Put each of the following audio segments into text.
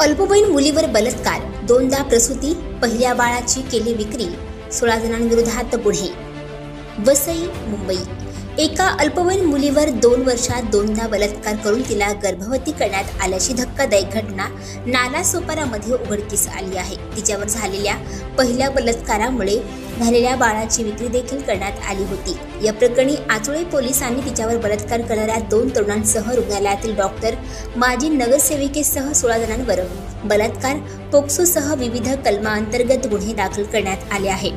अल्पवयीन मुलीवर बलात्कार, दोनदा प्रसूती, पहिल्या बाळाची केली विक्री, 16 जणांविरोधात गुन्हे. वसई, मुंबई. एका अल्पवयीन मुलीवर 2 वर्षात दोनदा बलात्कार करून तिला गर्भवती करण्यात आल्याची धक्कादायक घटना नालासोपारामध्ये उघडकीस आली आहे. तिच्यावर झालेल्या पहिल्या बलात्कारामुळे झालेल्या बाळाची विक्री देखील करण्यात आली होती. या प्रकरणी आचोळे पोलिसांनी तिच्यावर बलात्कार करणाऱ्या 2 तरुणांसह रुग्णालयातील डॉक्टर, माजी नगरसेविकेसह 16 जणांवर बलात्कार, पोक्सोसह विविध कलमांतर्गत गुन्हे दाखल करण्यात आले आहे.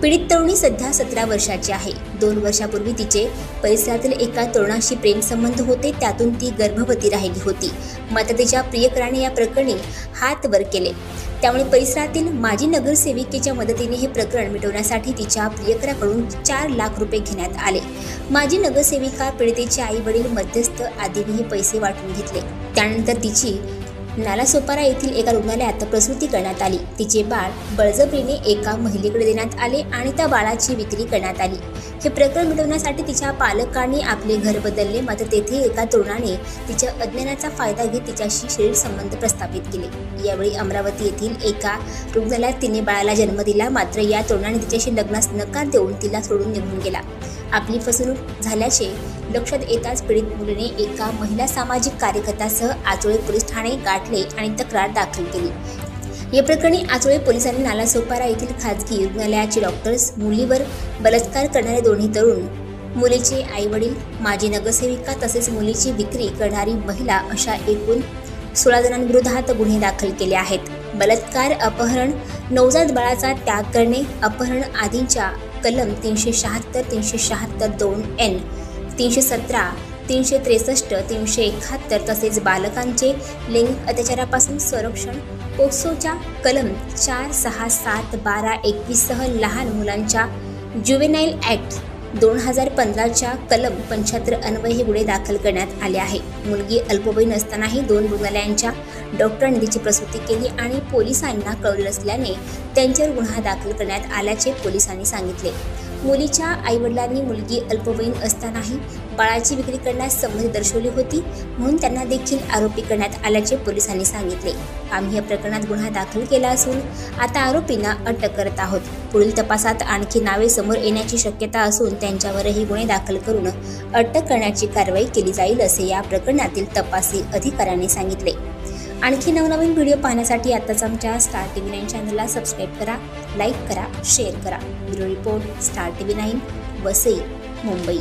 पीडित तरुणी सध्या 17 वर्षाची आहे. 2 वर्षापूर्वी तिचे परिसरातील एका तरुणाशी प्रेमसंबंध होते, त्यातून ती गर्भवती राहिली होती. मात्र तिच्या प्रियकराने या प्रकरणी हात वर केले. त्यामुळे परिसरातील माजी नगरसेविकेच्या मदतीने हे प्रकरण मिटवण्यासाठी तिच्या प्रियकराकडून 4 लाख रुपये घेण्यात आले. माजी नगरसेविका, पीडितेचे आई वडील, मध्यस्थ आदींनी हे पैसे वाटून घेतले. त्यानंतर तिची नालासोपारा येथील एका रुग्णालयात प्रसूती करण्यात आली. तिचे बाळ बळजबरीने एका महिलेकडे देण्यात आले आणि त्या बाळाची विक्री करण्यात आली. हे प्रकरण मिटवण्यासाठी तिच्या पालकांनी आपले घर बदलले. मात्र तेथे एका तरुणाने तिच्या अज्ञानाचा फायदा घेत तिच्याशी शरीर संबंध प्रस्थापित केले. यावेळी अमरावती येथील एका रुग्णालयात तिने बाळाला जन्म दिला. मात्र या तरुणाने तिच्याशी लग्नास नकार देऊन तिला सोडून निघून गेला. आपली फसवणूक झाल्याचे लक्षात येताच पीडित मुलीने एका महिला सामाजिक कार्यकर्त्यासह आचोळे पोलीस ठाणे गाठले आणि तक्रार दाखल केली. या प्रकरणी आचोळे पोलिसांनी नालासोपारा येथील खाजगी रुग्णालयाचे डॉक्टर्स, मुलीवर बलात्कार करणारे दोन्ही तरुण, मुलीचे आईवडील, माजी नगरसेविका तसेच मुलीची विक्री करणारी महिला अशा एकूण 16 जणांविरोधात गुन्हे दाखल केले आहेत. बलात्कार, अपहरण, नवजात बाळाचा त्याग करणे, अपहरण आदींच्या कलम 376, 376(2)(n), 317, 363, 371 तसेच बालकांचे लैंगिक अत्याचारापासून संरक्षण, पोक्सोच्या कलम 4, 6, 7, 12, 21 सह लहान मुलांच्या ज्युव्हेनाईल ॲक्ट 2015च्या कलम 75 अन्वये हे गुन्हे दाखल करण्यात आले आहे. मुलगी अल्पवयीन असतानाही 2 रुग्णालयांच्या डॉक्टरांनी तिची प्रसूती केली आणि पोलिसांना कळवले असल्याने त्यांच्यावर गुन्हा दाखल करण्यात आल्याचे पोलिसांनी सांगितले. मुलीच्या आईवडिलांनी मुलगी अल्पवयीन असतानाही बाळाची विक्री करण्यास संमती दर्शवली होती, म्हणून त्यांना देखील आरोपी करण्यात आल्याचे पोलिसांनी सांगितले. आम्ही या प्रकरणात गुन्हा दाखल केला असून आता आरोपींना अटक करत आहोत. पुढील तपासात आणखी नावे समोर येण्याची शक्यता असून त्यांच्यावरही गुन्हे दाखल करून अटक करण्याची कारवाई केली जाईल, असे या प्रकरणातील तपासी अधिकाऱ्यांनी सांगितले. आणखी नवनवीन व्हिडिओ पाहण्यासाठी आताच आमच्या स्टार TV9 चॅनलला सबस्क्राईब करा, लाईक करा, शेअर करा. Bureau report, star TV9, Vasai, Mumbai.